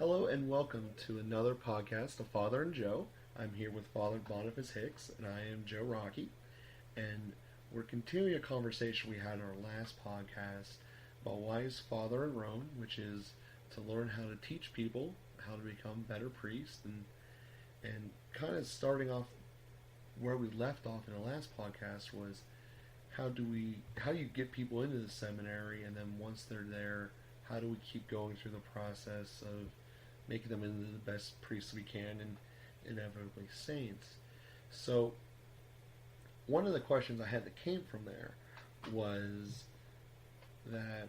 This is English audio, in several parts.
Hello and welcome to another podcast of Father and Joe. I'm here with Father Boniface Hicks, and I am Joe Rocky. And we're continuing a conversation we had in our last podcast about why is Father in Rome, which is to learn how to teach people how to become better priests, and kind of starting off where we left off in the last podcast was how do you get people into the seminary, and then once they're there, how do we keep going through the process of making them into the best priests we can and inevitably saints. So one of the questions I had that came from there was that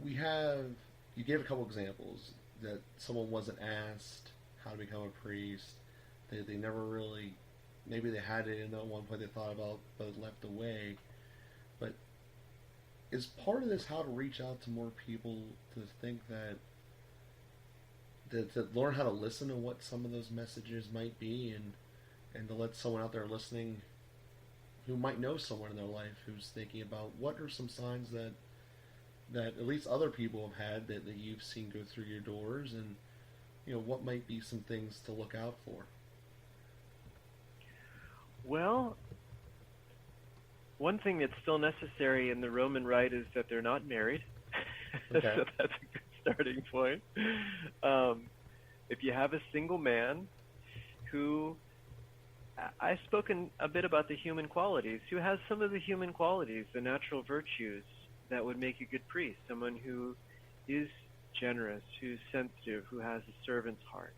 you gave a couple examples that someone wasn't asked how to become a priest. They never really, maybe they had it in at one point they thought about, but left away. But is part of this how to reach out to more people to think that to learn how to listen to what some of those messages might be, and to let someone out there listening who might know someone in their life who's thinking about what are some signs that at least other people have had that you've seen go through your doors, and what might be some things to look out for. Well, one thing that's still necessary in the Roman rite is that they're not married. Okay. So that's a good starting point. If you have a single man who, I've spoken a bit about the human qualities, who has some of the human qualities, the natural virtues that would make a good priest, someone who is generous, who's sensitive, who has a servant's heart.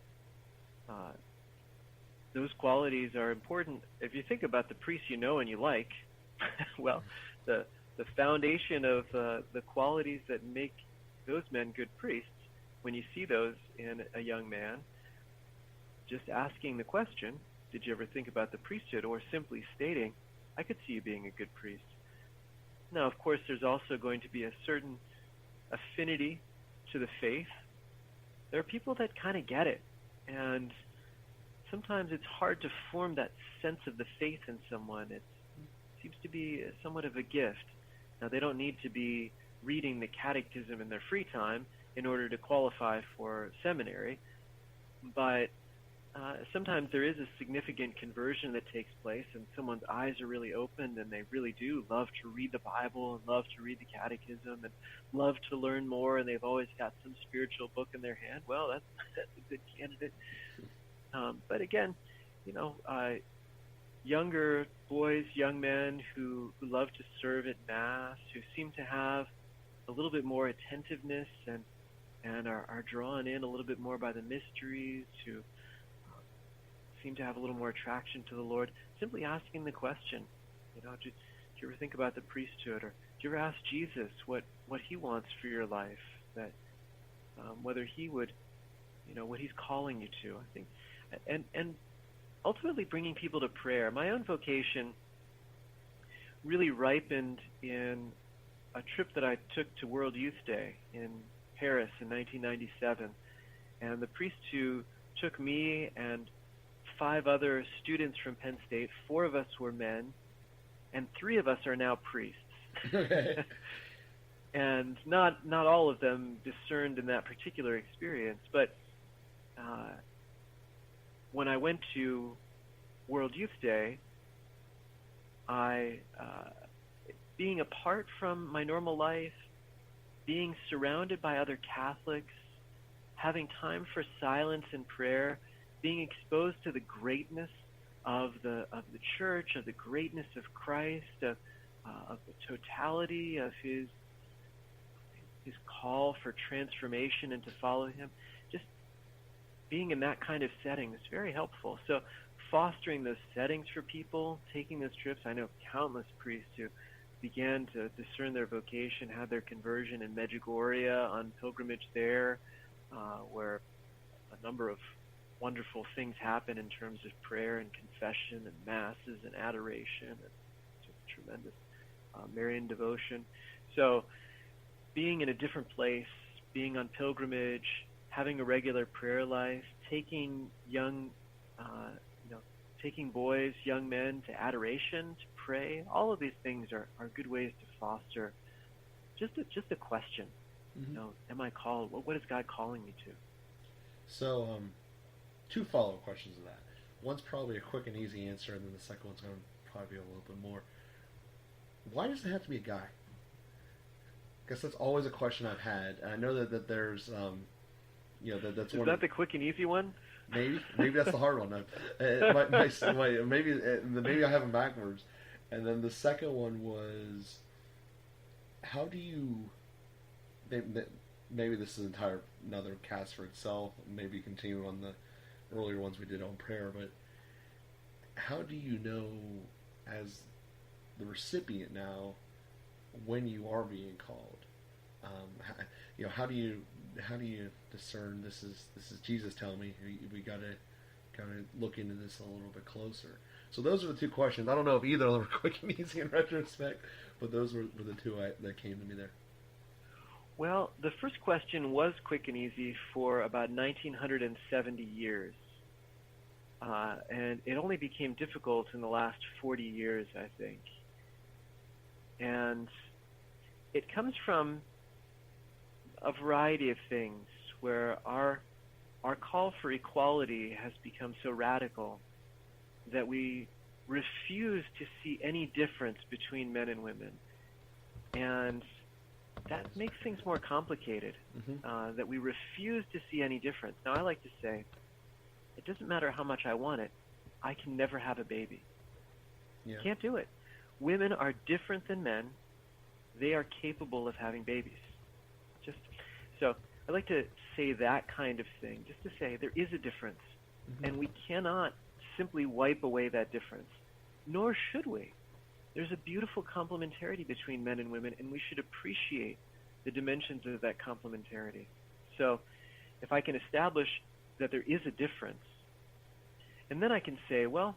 Those qualities are important. If you think about the priests you know and you like, well, the foundation of the qualities that make those men good priests, when you see those in a young man, just asking the question, did you ever think about the priesthood, or simply stating, I could see you being a good priest. Now, of course, there's also going to be a certain affinity to the faith. There are people that kind of get it, and sometimes it's hard to form that sense of the faith in someone. It seems to be somewhat of a gift. Now, they don't need to be reading the catechism in their free time in order to qualify for seminary, but sometimes there is a significant conversion that takes place, and someone's eyes are really opened, and they really do love to read the Bible and love to read the catechism and love to learn more, and they've always got some spiritual book in their hand. Well, that's a good candidate. But again, younger boys, young men who love to serve at Mass, who seem to have a little bit more attentiveness and are drawn in a little bit more by the mysteries, who seem to have a little more attraction to the Lord, simply asking the question, do you ever think about the priesthood, or do you ever ask Jesus what he wants for your life, that whether he would, what he's calling you to, I think, and ultimately bringing people to prayer. My own vocation really ripened in a trip that I took to World Youth Day in Paris in 1997, and the priest who took me and 5 other students from Penn State, 4 of us were men, and 3 of us are now priests. Okay. And not all of them discerned in that particular experience, but when I went to World Youth Day, being apart from my normal life, being surrounded by other Catholics, having time for silence and prayer, being exposed to the greatness of the Church, of the greatness of Christ, of the totality of his call for transformation and to follow him, just being in that kind of setting is very helpful. So fostering those settings for people, taking those trips. I know countless priests who began to discern their vocation, had their conversion in Medjugorje on pilgrimage there, where a number of wonderful things happen in terms of prayer and confession and masses and adoration and just tremendous Marian devotion. So being in a different place, being on pilgrimage, having a regular prayer life, taking taking boys, young men to adoration, to pray, all of these things are good ways to foster just a question. Mm-hmm. Am I called? What is God calling me to? So, two follow-up questions to that. One's probably a quick and easy answer, and then the second one's going to probably be a little bit more. Why does it have to be a guy? I guess that's always a question I've had. And I know that there's, that's Is one. that the quick and easy one? Maybe that's the hard one. Maybe I have them backwards. And then the second one was, how do you? Maybe this is another cast for itself. Maybe continue on the earlier ones we did on prayer. But how do you know, as the recipient now, when you are being called? How do you discern this is Jesus telling me we gotta look into this a little bit closer? So those are the two questions. I don't know if either of them were quick and easy in retrospect, but those were the two that came to me there. Well, the first question was quick and easy for about 1970 years. And it only became difficult in the last 40 years, I think. And it comes from a variety of things where our call for equality has become so radical that we refuse to see any difference between men and women. And that makes things more complicated, that we refuse to see any difference. Now, I like to say, it doesn't matter how much I want it, I can never have a baby. Yeah. Can't do it. Women are different than men. They are capable of having babies. So I like to say that kind of thing, just to say there is a difference, and we cannot simply wipe away that difference, nor should we. There's a beautiful complementarity between men and women, and we should appreciate the dimensions of that complementarity. So if I can establish that there is a difference, and then I can say, well,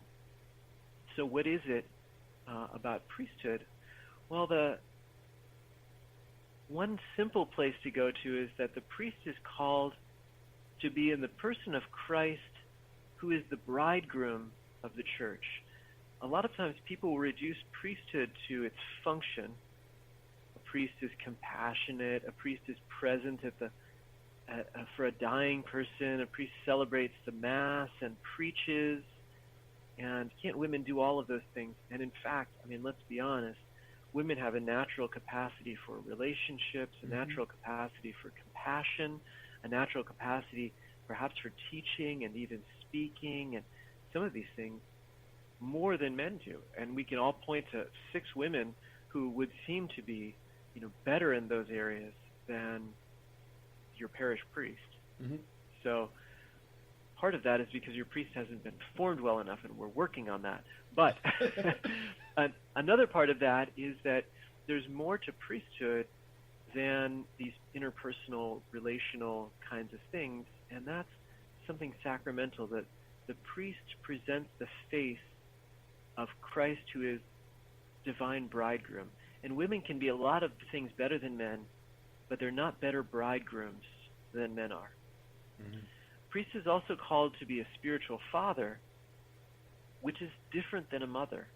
so what is it about priesthood? Well, the one simple place to go to is that the priest is called to be in the person of Christ, who is the bridegroom of the church. A lot of times people will reduce priesthood to its function. A priest is compassionate. A priest is present for a dying person. A priest celebrates the Mass and preaches. And can't women do all of those things? And in fact, let's be honest, women have a natural capacity for relationships, a natural capacity for compassion, a natural capacity perhaps for teaching and even speaking, and some of these things more than men do. And we can all point to 6 women who would seem to be, better in those areas than your parish priest. So part of that is because your priest hasn't been formed well enough, and we're working on that. But another part of that is that there's more to priesthood than these interpersonal, relational kinds of things, and that's something sacramental, that the priest presents the face of Christ, who is divine bridegroom. And women can be a lot of things better than men, but they're not better bridegrooms than men are. Priest is also called to be a spiritual father, which is different than a mother.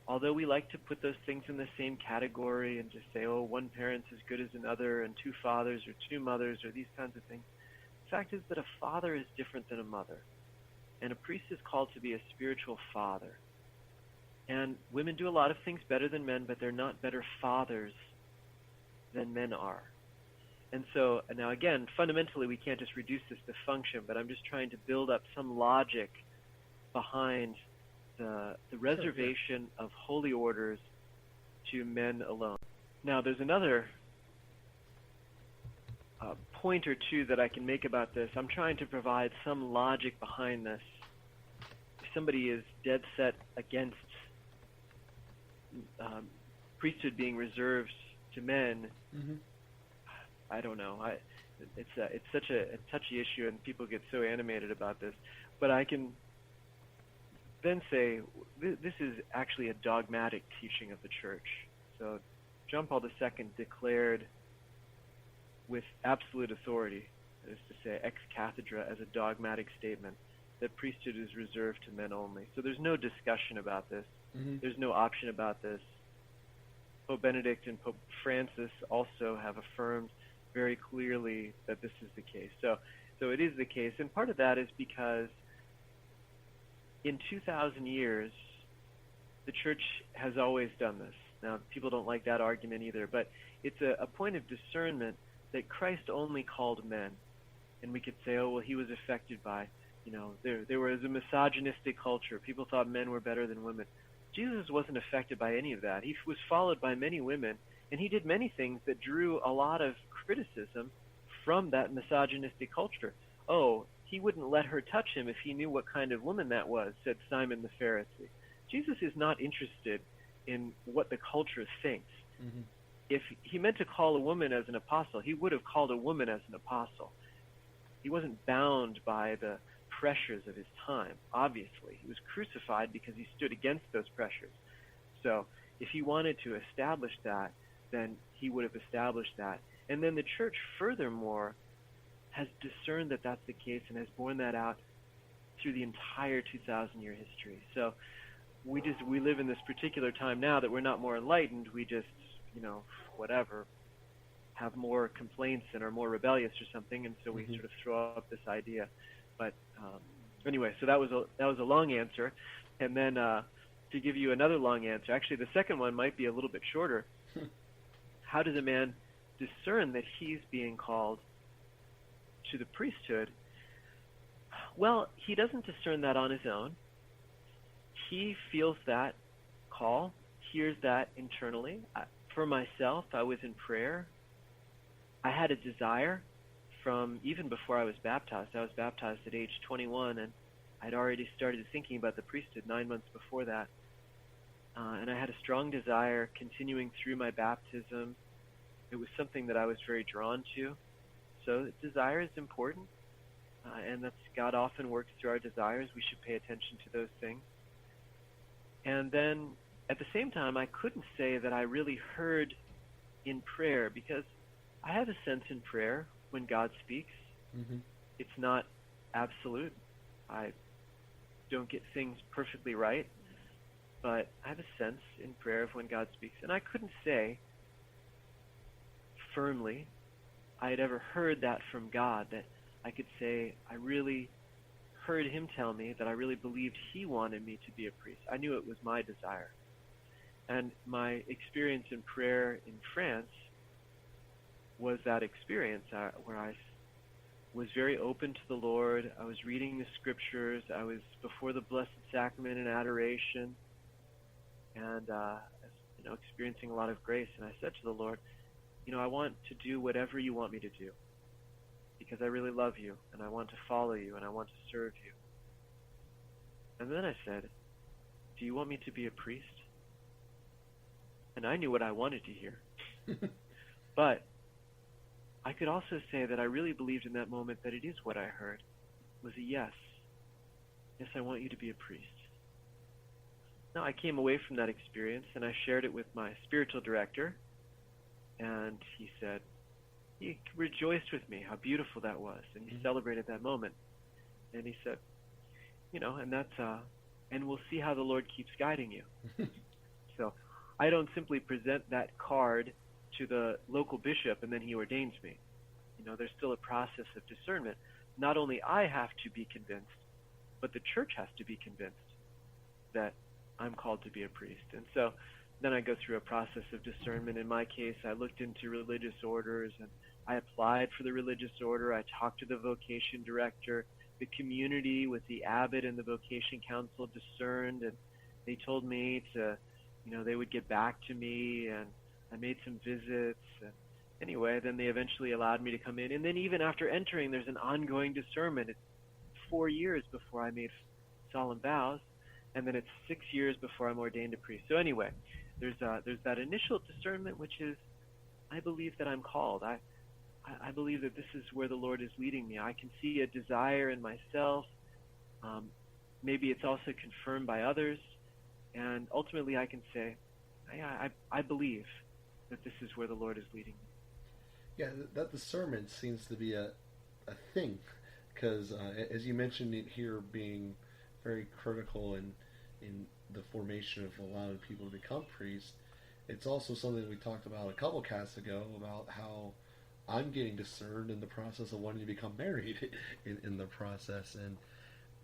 Although we like to put those things in the same category and just say, oh, one parent's as good as another, and 2 fathers or 2 mothers or these kinds of things, the fact is that a father is different than a mother. And a priest is called to be a spiritual father. And women do a lot of things better than men, but they're not better fathers than men are. And so, now again, fundamentally we can't just reduce this to function, but I'm just trying to build up some logic behind the reservation of holy orders to men alone. Now, there's another point or two that I can make about this. I'm trying to provide some logic behind this. If somebody is dead set against priesthood being reserved to men, I don't know. It's such a touchy issue, and people get so animated about this. But I can then say this is actually a dogmatic teaching of the Church. So John Paul II declared with absolute authority, that is to say ex cathedra, as a dogmatic statement, that priesthood is reserved to men only. So there's no discussion about this. There's no option about this. Pope Benedict and Pope Francis also have affirmed very clearly that this is the case. So So it is the case, and part of that is because in 2,000 years, the church has always done this. Now, people don't like that argument either, but it's a point of discernment that Christ only called men. And we could say, oh, well, he was affected by, there was a misogynistic culture. People thought men were better than women. Jesus wasn't affected by any of that. He was followed by many women, and he did many things that drew a lot of criticism from that misogynistic culture. Oh, he wouldn't let her touch him if he knew what kind of woman that was, said Simon the Pharisee. Jesus is not interested in what the culture thinks. Mm-hmm. If he meant to call a woman as an apostle, he would have called a woman as an apostle. He wasn't bound by the pressures of his time, obviously. He was crucified because he stood against those pressures. So if he wanted to establish that, then he would have established that. And then the church, furthermore, has discerned that that's the case and has borne that out through the entire 2,000-year history. So we live in this particular time now that we're not more enlightened. We just, whatever, have more complaints and are more rebellious or something, and so we sort of throw up this idea. But anyway, so that was a long answer, and then to give you another long answer, actually the second one might be a little bit shorter. How does a man discern that he's being called to the priesthood? Well, he doesn't discern that on his own. He feels that call, hears that internally. For myself, I was in prayer. I had a desire from even before I was baptized. I was baptized at age 21, and I'd already started thinking about the priesthood 9 months before that. And I had a strong desire continuing through my baptism. It was something that I was very drawn to. So desire is important, and that's God often works through our desires. We should pay attention to those things. And then at the same time, I couldn't say that I really heard in prayer, because I have a sense in prayer when God speaks. Mm-hmm. It's not absolute. I don't get things perfectly right, but I have a sense in prayer of when God speaks. And I couldn't say firmly I had ever heard that from God, that I could say I really heard him tell me that I really believed he wanted me to be a priest. I knew it was my desire. And my experience in prayer in France was that experience where I was very open to the Lord. I was reading the scriptures. I was before the Blessed Sacrament in adoration, and experiencing a lot of grace. And I said to the Lord, I want to do whatever you want me to do, because I really love you, and I want to follow you, and I want to serve you. And then I said, do you want me to be a priest? And I knew what I wanted to hear. But I could also say that I really believed in that moment that it is what I heard. It was a yes. Yes, I want you to be a priest. Now, I came away from that experience, and I shared it with my spiritual director, and he said, he rejoiced with me how beautiful that was, and he celebrated that moment. And he said, and that's, and we'll see how the Lord keeps guiding you. So I don't simply present that card to the local bishop and then he ordains me. There's still a process of discernment. Not only I have to be convinced, but the church has to be convinced that I'm called to be a priest. And so then I go through a process of discernment. In my case, I looked into religious orders, and I applied for the religious order. I talked to the vocation director. The community with the abbot and the vocation council discerned, and they told me to, they would get back to me, and I made some visits. And anyway, then they eventually allowed me to come in. And then even after entering, there's an ongoing discernment. It's 4 years before I made solemn vows, and then it's 6 years before I'm ordained a priest. So anyway, there's that initial discernment, which is, I believe that I'm called. I believe that this is where the Lord is leading me. I can see a desire in myself. Maybe it's also confirmed by others. And ultimately I can say, I believe that this is where the Lord is leading me. Yeah, that discernment seems to be a thing. Because as you mentioned it here, being very critical in the formation of a lot of people to become priests, it's also something we talked about a couple casts ago about how I'm getting discerned in the process of wanting to become married in the process, and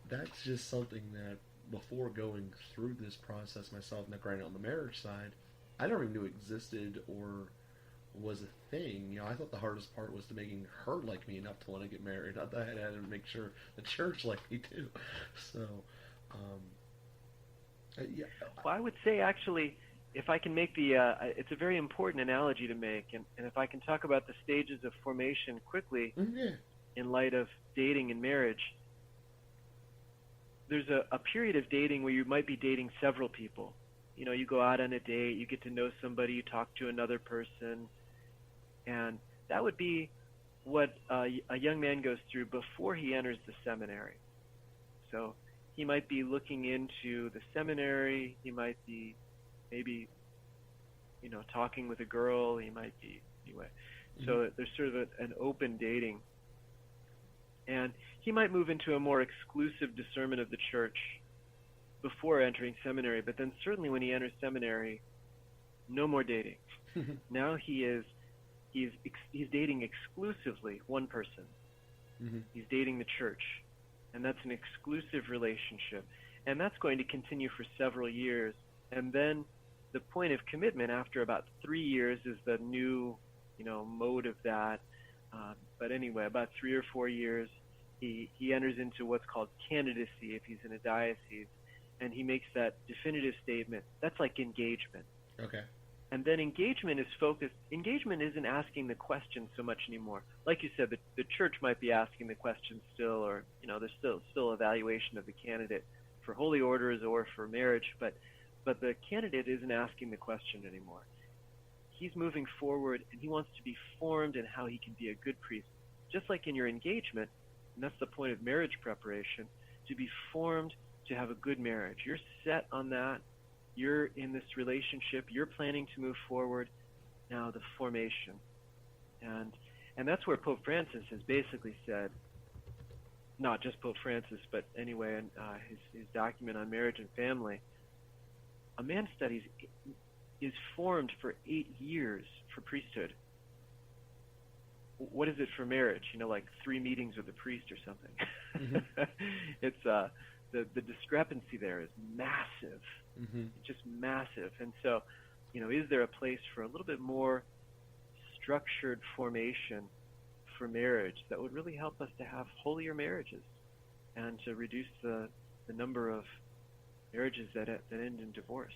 that's just something that before going through this process myself, now granted on the marriage side, I never even knew existed or was a thing. You know, I thought the hardest part was to making her like me enough to want to get married. I thought I had to make sure the church liked me too. So, yeah. Well, I would say actually, if I can make it's a very important analogy to make, and if I can talk about the stages of formation quickly Yeah. in light of dating and marriage, there's a period of dating where you might be dating several people. You know, you go out on a date, you get to know somebody, you talk to another person, and that would be what a young man goes through before he enters the seminary. So he might be looking into the seminary, he might be maybe, you know, talking with a girl, he might be, anyway. Mm-hmm. So there's sort of an open dating. And he might move into a more exclusive discernment of the church before entering seminary, but then certainly when he enters seminary, no more dating. Now he's dating exclusively one person. Mm-hmm. He's dating the church, and that's an exclusive relationship, and that's going to continue for several years. And then the point of commitment after about 3 years is the new, you know, mode of that. But anyway, about 3 or 4 years, he enters into what's called candidacy if he's in a diocese, and he makes that definitive statement. That's like engagement. Okay. And then engagement is focused. Engagement isn't asking the question so much anymore. Like you said, the church might be asking the question still, or, you know, there's still evaluation of the candidate for holy orders or for marriage, but the candidate isn't asking the question anymore. He's moving forward, and he wants to be formed in how he can be a good priest. Just like in your engagement, and that's the point of marriage preparation, to be formed to have a good marriage. You're set on that. You're in this relationship. You're planning to move forward. Now the formation. And that's where Pope Francis has basically said, not just Pope Francis, but anyway, in his document on marriage and family, a man studies is formed for 8 years for priesthood. What is it for marriage? You know, like 3 meetings with a priest or something. Mm-hmm. It's the discrepancy there is massive. Mm-hmm. It's just massive. And so, you know, is there a place for a little bit more structured formation for marriage that would really help us to have holier marriages and to reduce the number of marriages that end in divorce?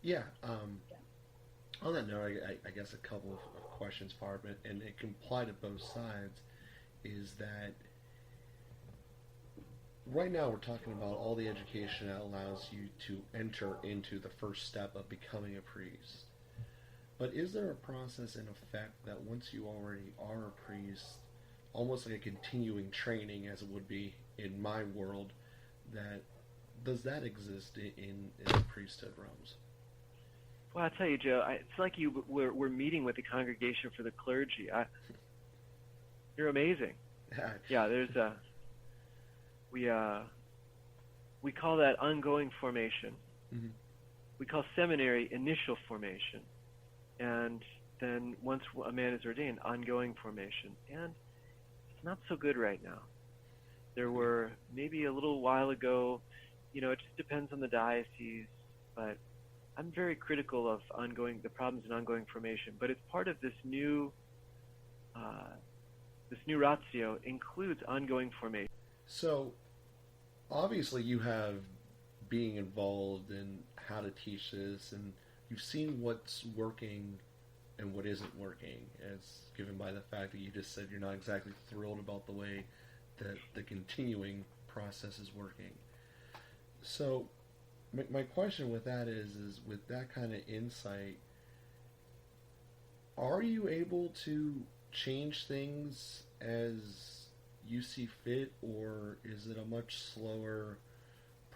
Yeah. On that note, I guess a couple of questions, Barb, and it can apply to both sides, is that right now we're talking about all the education that allows you to enter into the first step of becoming a priest. But is there a process in effect that once you already are a priest, almost like a continuing training as it would be in my world, that does that exist in the priesthood realms? Well, I'll tell you, Joe, it's like we're meeting with the Congregation for the Clergy. You're amazing. Yeah, there's we call that ongoing formation. Mm-hmm. We call seminary initial formation. And then once a man is ordained, ongoing formation. And it's not so good right now. There were maybe a little while ago, you know, it just depends on the diocese, but I'm very critical of the problems in ongoing formation. But it's part of this new ratio includes ongoing formation. So, obviously you have being involved in how to teach this, and you've seen what's working and what isn't working, as given by the fact that you just said you're not exactly thrilled about the way that the continuing process is working. So, my question with that is with that kind of insight, are you able to change things as you see fit, or is it a much slower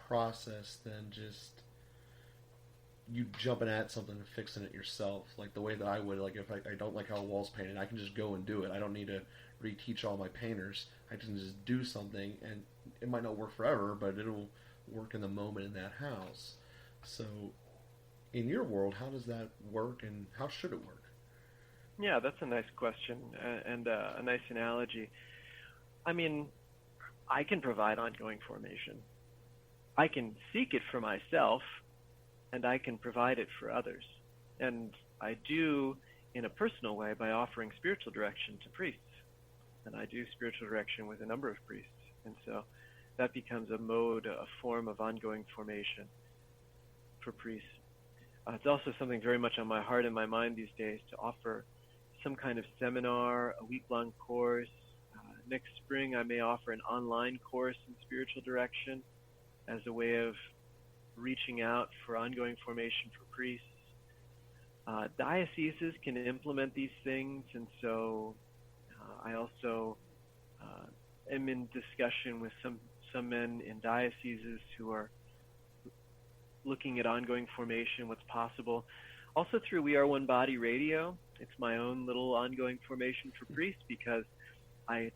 process than just you jumping at something and fixing it yourself, like the way that I would? Like if I don't like how a wall's painted, I can just go and do it. I don't need to reteach all my painters. I can just do something, and it might not work forever, but it'll work in the moment in that house. So in your world, how does that work, and how should it work? Yeah, that's a nice question and a nice analogy. I mean, I can provide ongoing formation. I can seek it for myself, and I can provide it for others. And I do in a personal way by offering spiritual direction to priests. And I do spiritual direction with a number of priests. And so that becomes a mode, a form of ongoing formation for priests. It's also something very much on my heart and my mind these days to offer some kind of seminar, a week-long course. Next spring, I may offer an online course in spiritual direction as a way of reaching out for ongoing formation for priests. Dioceses can implement these things, and so I also am in discussion with some men in dioceses who are looking at ongoing formation, what's possible. Also through We Are One Body Radio, it's my own little ongoing formation for priests, because I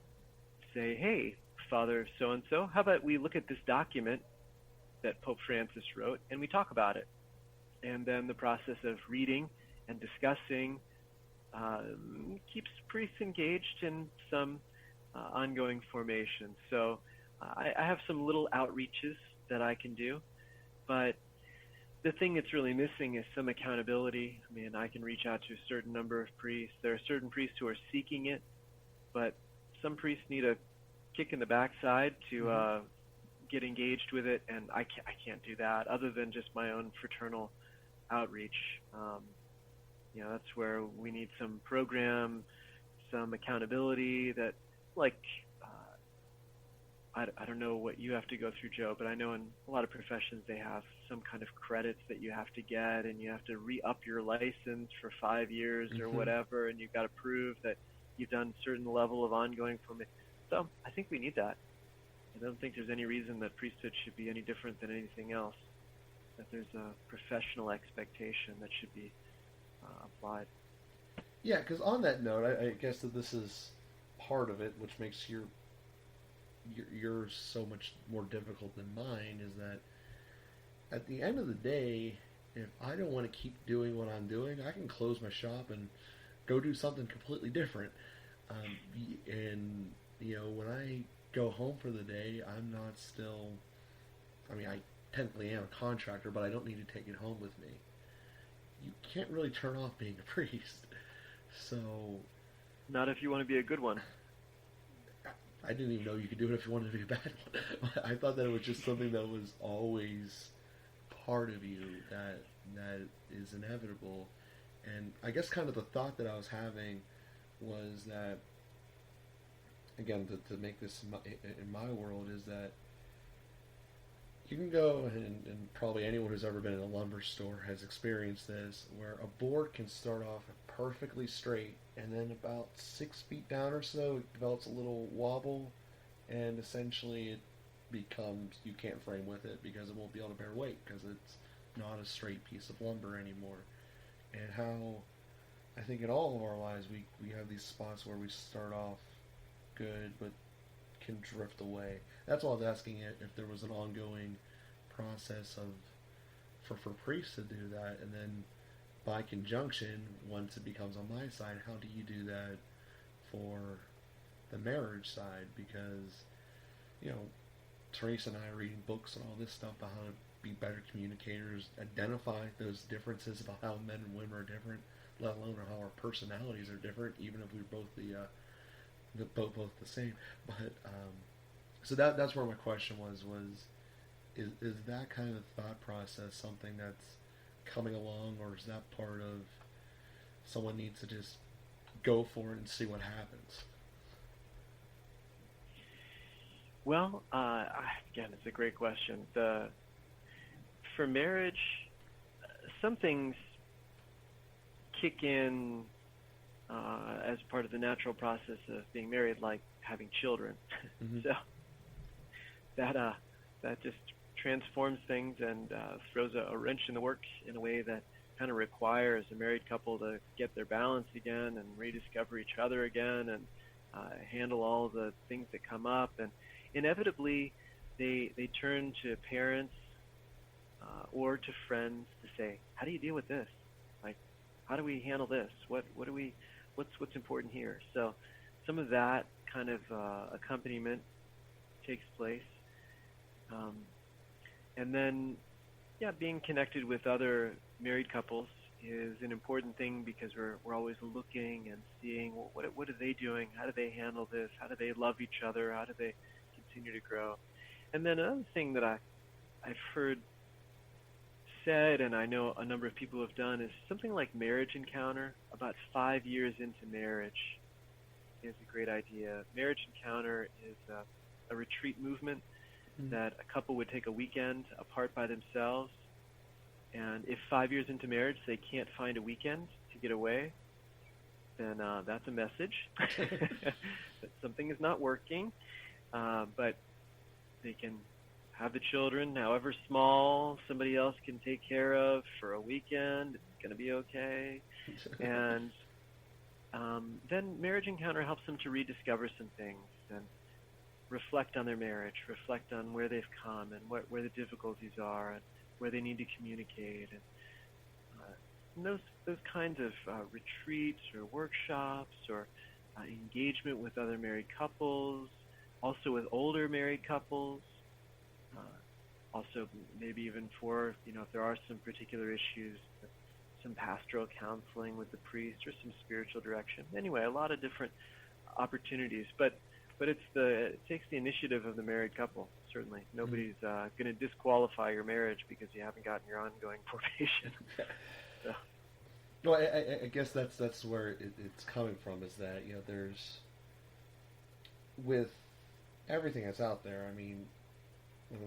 say, hey, Father so-and-so, how about we look at this document that Pope Francis wrote and we talk about it. And then the process of reading and discussing keeps priests engaged in some ongoing formation. So I have some little outreaches that I can do, but the thing that's really missing is some accountability. I mean, I can reach out to a certain number of priests. There are certain priests who are seeking it, but some priests need a kick in the backside to get engaged with it, and I can't do that other than just my own fraternal outreach. That's where we need some program, some accountability that, like, I don't know what you have to go through, Joe, but I know in a lot of professions they have some kind of credits that you have to get, and you have to re-up your license for 5 years or whatever, and you've got to prove that you've done a certain level of ongoing formation. So I think we need that. I don't think there's any reason that priesthood should be any different than anything else, that there's a professional expectation that should be applied. Yeah, because on that note, I guess that this is part of it, which makes yours so much more difficult than mine, is that at the end of the day, if I don't want to keep doing what I'm doing, I can close my shop and go do something completely different. And when I go home for the day, I'm not still, I technically am a contractor, but I don't need to take it home with me. You can't really turn off being a priest. So, not if you want to be a good one. I didn't even know you could do it if you wanted to be a bad one. I thought that it was just something that was always part of you, that is inevitable. And I guess kind of the thought that I was having was that, again, to make this in my world, is that you can go, and probably anyone who's ever been in a lumber store has experienced this, where a board can start off perfectly straight, and then about 6 feet down or so, it develops a little wobble, and essentially it becomes, you can't frame with it because it won't be able to bear weight, because it's not a straight piece of lumber anymore. And how, I think in all of our lives, we have these spots where we start off good, but can drift away. That's why I was asking if there was an ongoing process for priests to do that, and then by conjunction, once it becomes on my side, how do you do that for the marriage side? Because, Teresa and I are reading books and all this stuff about how to be better communicators, identify those differences about how men and women are different, let alone how our personalities are different, even if we're both both the same. But so that's where my question was is that kind of thought process something that's coming along, or is that part of someone needs to just go for it and see what happens? Well, again, it's a great question. For marriage, some things kick in as part of the natural process of being married, like having children. So that just transforms things and throws a wrench in the works in a way that kind of requires a married couple to get their balance again and rediscover each other again and handle all the things that come up. And inevitably, they turn to parents or to friends to say, how do you deal with this? Like, how do we handle this? What do we what's important here. So some of that kind of accompaniment takes place, um, and then yeah, being connected with other married couples is an important thing because we're always looking and seeing what are they doing, how do they handle this, how do they love each other, how do they continue to grow. And then another thing that I've heard said, and I know a number of people have done, is something like marriage encounter. About 5 years into marriage is a great idea. Marriage encounter is a retreat movement that a couple would take a weekend apart by themselves. And if 5 years into marriage they can't find a weekend to get away, then that's a message that something is not working. But they can have the children, however small, somebody else can take care of for a weekend. It's going to be okay. And then marriage encounter helps them to rediscover some things and reflect on their marriage, reflect on where they've come and where the difficulties are and where they need to communicate. And those kinds of retreats or workshops or engagement with other married couples, also with older married couples, also maybe even for, if there are some particular issues, some pastoral counseling with the priest or some spiritual direction. Anyway, a lot of different opportunities, but it takes the initiative of the married couple. Certainly, nobody's going to disqualify your marriage because you haven't gotten your ongoing probation. So. Well, I guess that's where it's coming from. Is that there's with everything that's out there. I mean,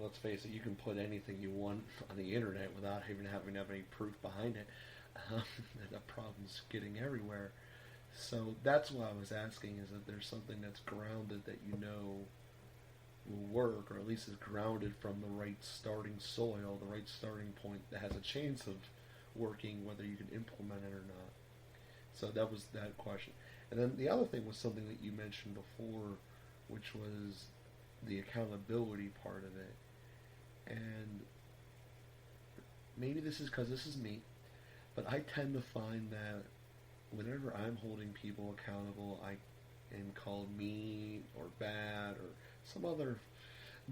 let's face it, you can put anything you want on the internet without even having to have any proof behind it. And the problem's getting everywhere. So that's why I was asking, is that there's something that's grounded that will work, or at least is grounded from the right starting soil, the right starting point that has a chance of working, whether you can implement it or not. So that was that question. And then the other thing was something that you mentioned before, which was the accountability part of it. And maybe this is because this is me, but I tend to find that whenever I'm holding people accountable, I am called mean or bad or some other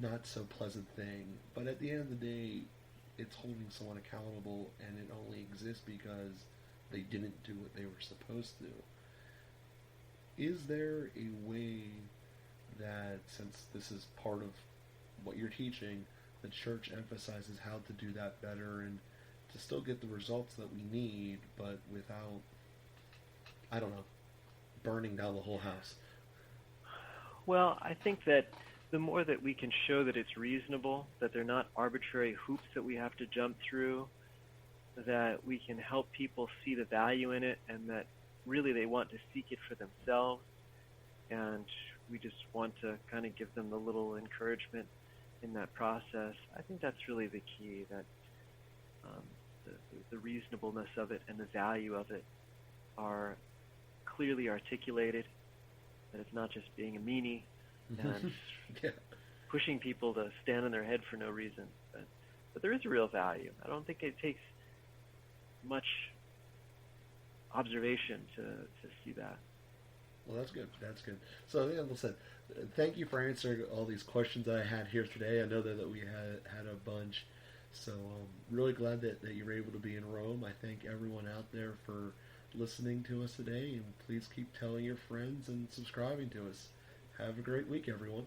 not so pleasant thing. But at the end of the day, it's holding someone accountable, and it only exists because they didn't do what they were supposed to. Is there a way that, since this is part of what you're teaching, the church emphasizes how to do that better and to still get the results that we need, but without, I don't know, burning down the whole house? Well, I think that the more that we can show that it's reasonable, that they're not arbitrary hoops that we have to jump through, that we can help people see the value in it and that really they want to seek it for themselves, and we just want to kind of give them the little encouragement in that process. I think that's really the key, that the reasonableness of it and the value of it are clearly articulated, that it's not just being a meanie and yeah. pushing people to stand on their head for no reason. But there is a real value. I don't think it takes much observation to see that. Well, that's good. That's good. So, yeah, listen, thank you for answering all these questions that I had here today. I know that we had a bunch. So, really glad that you were able to be in Rome. I thank everyone out there for listening to us today, and please keep telling your friends and subscribing to us. Have a great week, everyone.